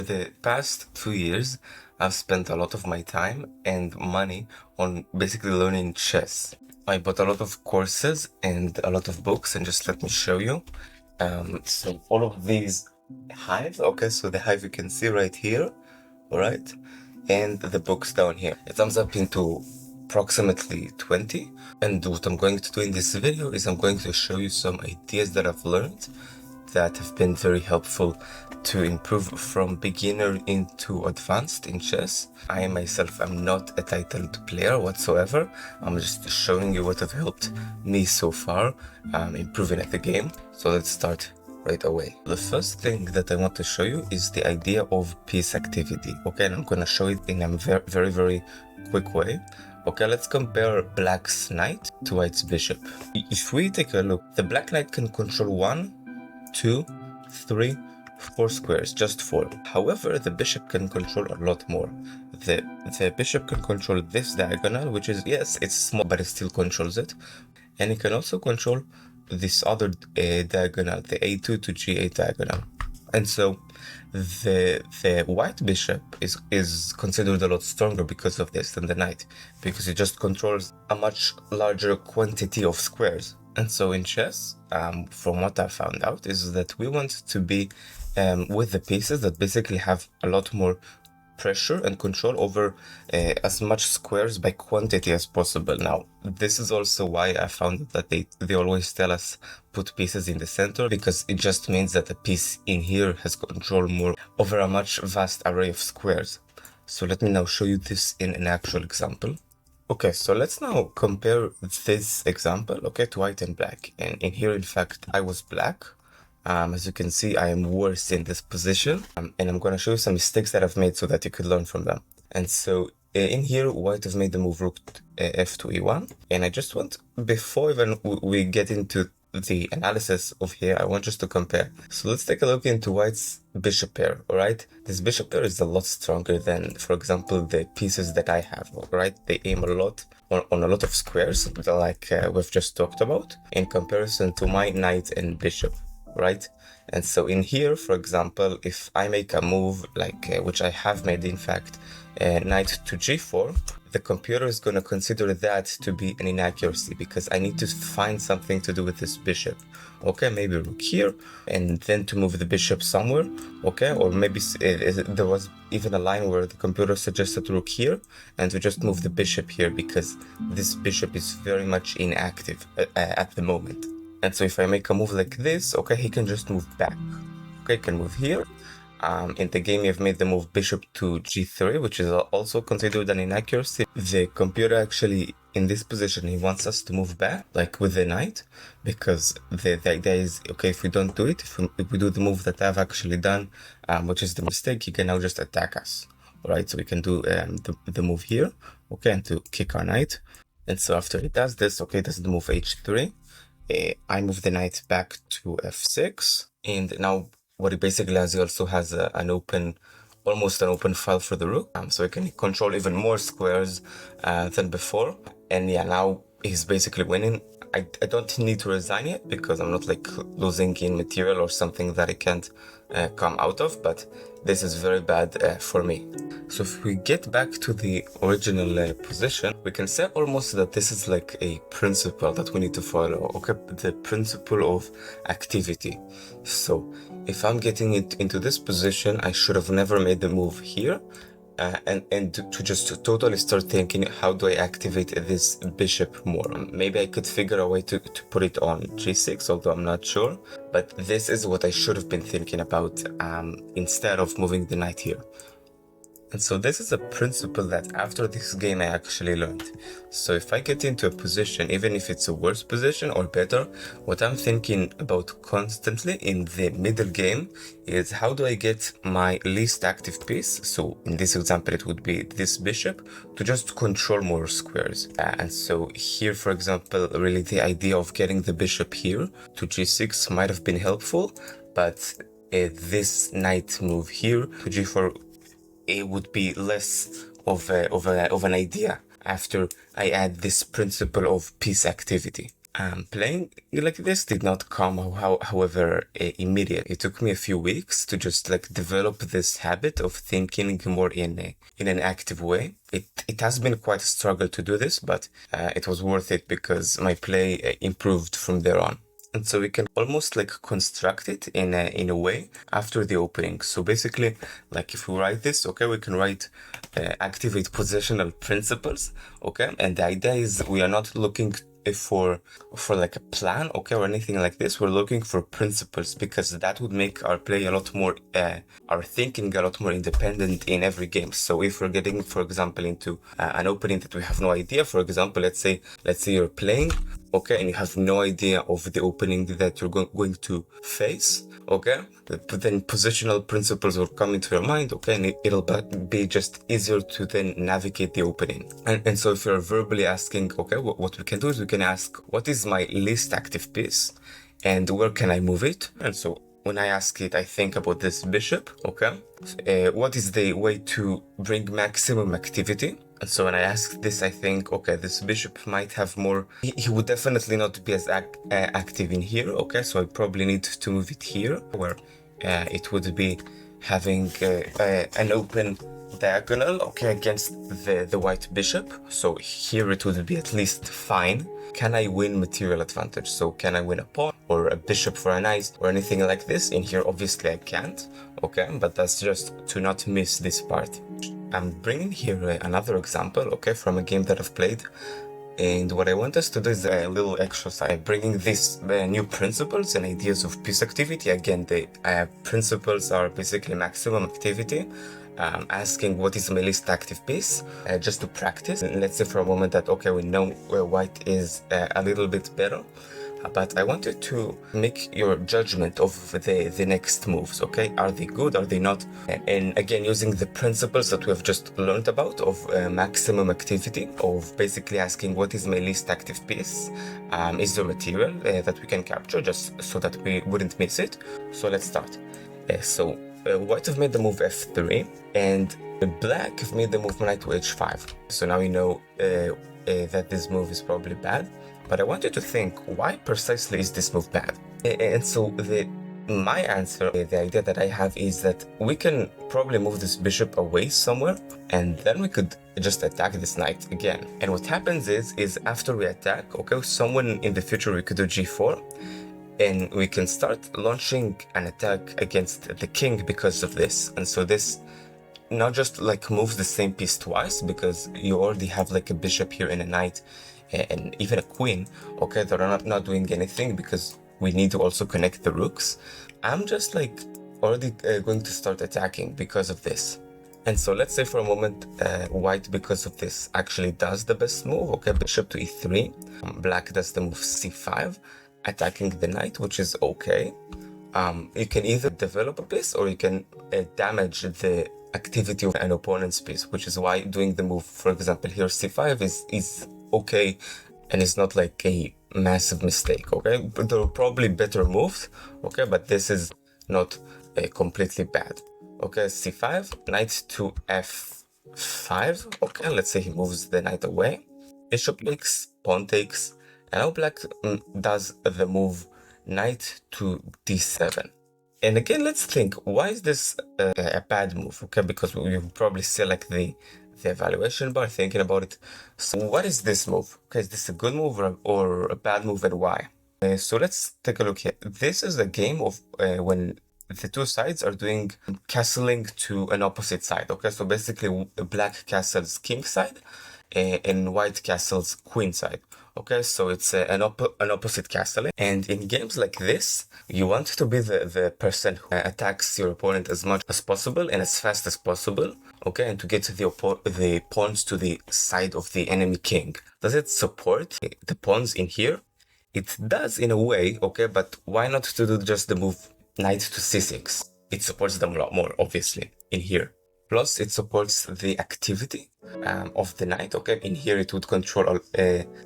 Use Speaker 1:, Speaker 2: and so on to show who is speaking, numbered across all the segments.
Speaker 1: The past 2 years, I've spent a lot of my time and money on basically learning chess. I bought a lot of courses and a lot of books, and just let me show you. So all of these hive, okay, so the hive you can see right here, all right, and the books down here. It sums up into approximately 20. And what I'm going to do in this video is I'm going to show you some ideas that I've learned that have been very helpful to improve from beginner into advanced in chess. I myself am not a titled player whatsoever. I'm just showing you what have helped me so far improving at the game. So let's start right away. The first thing that I want to show you is the idea of piece activity. Okay, and I'm gonna show it in a very quick way. Okay, let's compare black's knight to white's bishop. If we take a look, the black knight can control 1, 2, 3, 4 squares, just 4. However, the bishop can control a lot more. The bishop can control this diagonal, which is, yes, it's small, but it still controls it. And it can also control this other diagonal, the a2 to g8 diagonal. And so the white bishop is considered a lot stronger because of this than the knight, because it just controls a much larger quantity of squares. And so in chess, from what I found out, is that we want to be with the pieces that basically have a lot more pressure and control over as much squares by quantity as possible. Now, this is also why I found that they always tell us put pieces in the center, because it just means that the piece in here has control more over a much vast array of squares. So let me now show you this in an actual example. Okay, so let's now compare this example, okay, to white and black. And in here, in fact, I was black. As you can see, I am worse in this position. And I'm going to show you some mistakes that I've made so that you could learn from them. And so in here, white has made the move rook f2 e1. And I just want, before even we get into the analysis of here, I want us to compare. So let's take a look into white's bishop pair, all right? This bishop pair is a lot stronger than, for example, the pieces that I have, all right? They aim a lot on a lot of squares, like we've just talked about, in comparison to my knight and bishop, right? And so in here, for example, if I make a move like, which I have made, in fact, knight to g4, the computer is going to consider that to be an inaccuracy, because I need to find something to do with this bishop. Okay, maybe rook here, and then to move the bishop somewhere, okay? Or maybe there was even a line where the computer suggested rook here, and to just move the bishop here, because this bishop is very much inactive at the moment. And so if I make a move like this, okay, he can just move back. Okay, he can move here. In the game, you've made the move bishop to g3, which is also considered an inaccuracy. The computer actually, in this position, he wants us to move back, like with the knight, because the idea is, okay, if we don't do it, if we do the move that I've actually done, which is the mistake, he can now just attack us. All right, so we can do the move here, okay, and to kick our knight. And so after he does this, okay, does the move h3. I move the knight back to f6, and now what he basically has, he also has almost an open file for the rook, so he can control even more squares than before. And yeah, now he's basically winning. I don't need to resign yet, because I'm not like losing in material or something that I can't come out of, but this is very bad for me. So if we get back to the original position, we can say almost that this is like a principle that we need to follow, okay? The principle of activity. So if I'm getting it into this position, I should have never made the move here. And to just totally start thinking, how do I activate this bishop more? Maybe I could figure a way to put it on g6, although I'm not sure. But this is what I should have been thinking about instead of moving the knight here. And so this is a principle that after this game I actually learned. So if I get into a position, even if it's a worse position or better, what I'm thinking about constantly in the middle game is, how do I get my least active piece, so in this example it would be this bishop, to just control more squares. And so here, for example, really the idea of getting the bishop here to g6 might have been helpful, but this knight move here to g4, it would be less of an idea after I add this principle of piece activity. Playing like this did not come, however, immediate. It took me a few weeks to just like develop this habit of thinking more in an active way. It has been quite a struggle to do this, but it was worth it because my play improved from there on. And so we can almost like construct it in a way after the opening. So basically, like if we write this, okay, we can write activate positional principles, okay, and the idea is we are not looking for like a plan, okay, or anything like this. We're looking for principles because that would make our play a lot more our thinking a lot more independent in every game. So if we're getting, for example, into an opening that we have no idea, for example, let's say you're playing, okay, and you have no idea of the opening that you're going to face, okay, but then positional principles will come into your mind, okay, and it'll be just easier to then navigate the opening. And so if you're verbally asking, okay, what we can do is we can ask, what is my least active piece and where can I move it? And so when I ask it, I think about this bishop, okay? What is the way to bring maximum activity? And so when I ask this, I think, okay, this bishop might have more, he would definitely not be as active in here, okay? So I probably need to move it here, where it would be having an open diagonal, okay, against the white bishop. So here it would be at least fine. Can I win material advantage? So can I win a pawn or a bishop for a knight or anything like this? In here, obviously I can't, okay, but that's just to not miss this part. I'm bringing here another example, okay, from a game that I've played. And what I want us to do is a little exercise, bringing these new principles and ideas of piece activity. Again, the principles are basically maximum activity. Asking what is my least active piece, just to practice. And let's say for a moment that, okay, we know where white is a little bit better, but I want you to make your judgment of the next moves, okay? Are they good? Are they not? And again, using the principles that we have just learned about of maximum activity, of basically asking what is my least active piece, is there material that we can capture just so that we wouldn't miss it? So let's start. White have made the move f3, and black have made the move knight to h5. So now we know that this move is probably bad, but I want you to think, why precisely is this move bad? And so my answer, the idea that I have is that we can probably move this bishop away somewhere, and then we could just attack this knight again. And what happens is after we attack, okay, someone in the future we could do g4, and we can start launching an attack against the king because of this. And so this not just like moves the same piece twice, because you already have like a bishop here and a knight and even a queen, okay, that are not doing anything because we need to also connect the rooks. I'm just like already going to start attacking because of this. And so let's say for a moment white, because of this, actually does the best move, okay, bishop to e3, black does the move c5, attacking the knight, which is okay. You can either develop a piece or you can damage the activity of an opponent's piece, which is why doing the move, for example, here c5 is okay and it's not like a massive mistake, okay? But there are probably better moves, okay, but this is not completely bad. Okay, c5, knight to f5, okay, let's say he moves the knight away, bishop takes, pawn takes, and now black does the move knight to d7. And again, let's think, why is this a bad move? Okay, because you probably see like the evaluation bar thinking about it. So what is this move? Okay, is this a good move or a bad move, and why? So let's take a look here. This is a game of when the two sides are doing castling to an opposite side. Okay, so basically black castles king side and white castles queen side. Okay, so it's an opposite castle. And in games like this, you want to be the person who attacks your opponent as much as possible and as fast as possible, okay, and to get the pawns to the side of the enemy king. Does it support the pawns in here? It does in a way, okay, but why not to do just the move knight to c6? It supports them a lot more, obviously, in here. Plus, it supports the activity of the knight, okay? In here, it would control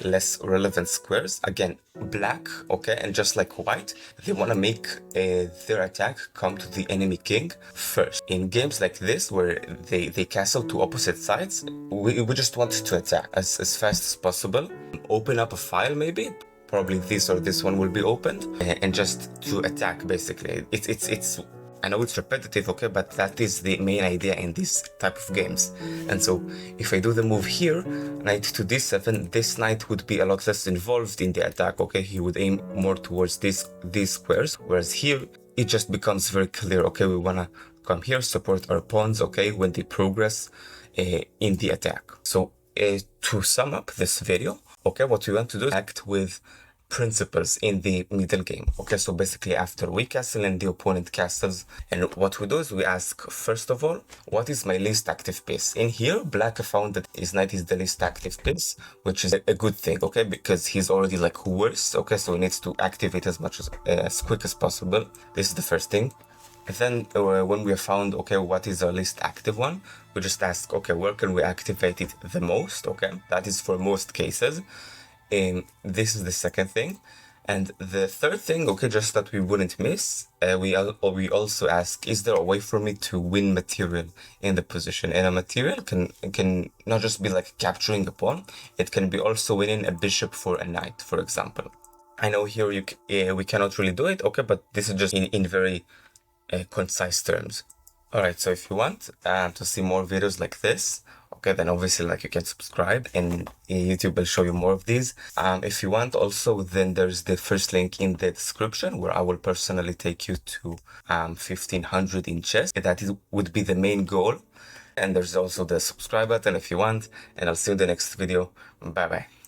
Speaker 1: less relevant squares. Again, black, okay? And just like white, they want to make their attack come to the enemy king first. In games like this, where they castle to opposite sides, we just want to attack as fast as possible. Open up a file, maybe, probably this or this one will be opened, and just to attack basically. It's I know it's repetitive, okay, but that is the main idea in this type of games. And so if I do the move here, knight to d7, this knight would be a lot less involved in the attack, okay? He would aim more towards these squares, whereas here it just becomes very clear, okay? We wanna come here, support our pawns, okay, when they progress in the attack. So to sum up this video, okay, what we want to do is act with principles in the middle game. Okay, so basically after we castle and the opponent castles, and what we do is we ask, first of all, what is my least active piece? In here, black found that his knight is the least active piece, which is a good thing, okay, because he's already like worse, okay, so he needs to activate as quick as possible. This is the first thing. And then when we have found, okay, what is our least active one, we just ask, okay, where can we activate it the most, okay? That is for most cases. This is the second thing. And the third thing, okay, just that we wouldn't miss, we also ask, is there a way for me to win material in the position? And a material can not just be like capturing a pawn, it can be also winning a bishop for a knight, for example. I know here we cannot really do it, okay, but this is just in very concise terms. Alright, so if you want to see more videos like this, okay, then obviously like you can subscribe and YouTube will show you more of these. If you want also, then there's the first link in the description where I will personally take you to 1500 in chess. Would be the main goal. And there's also the subscribe button if you want, and I'll see you in the next video. Bye bye.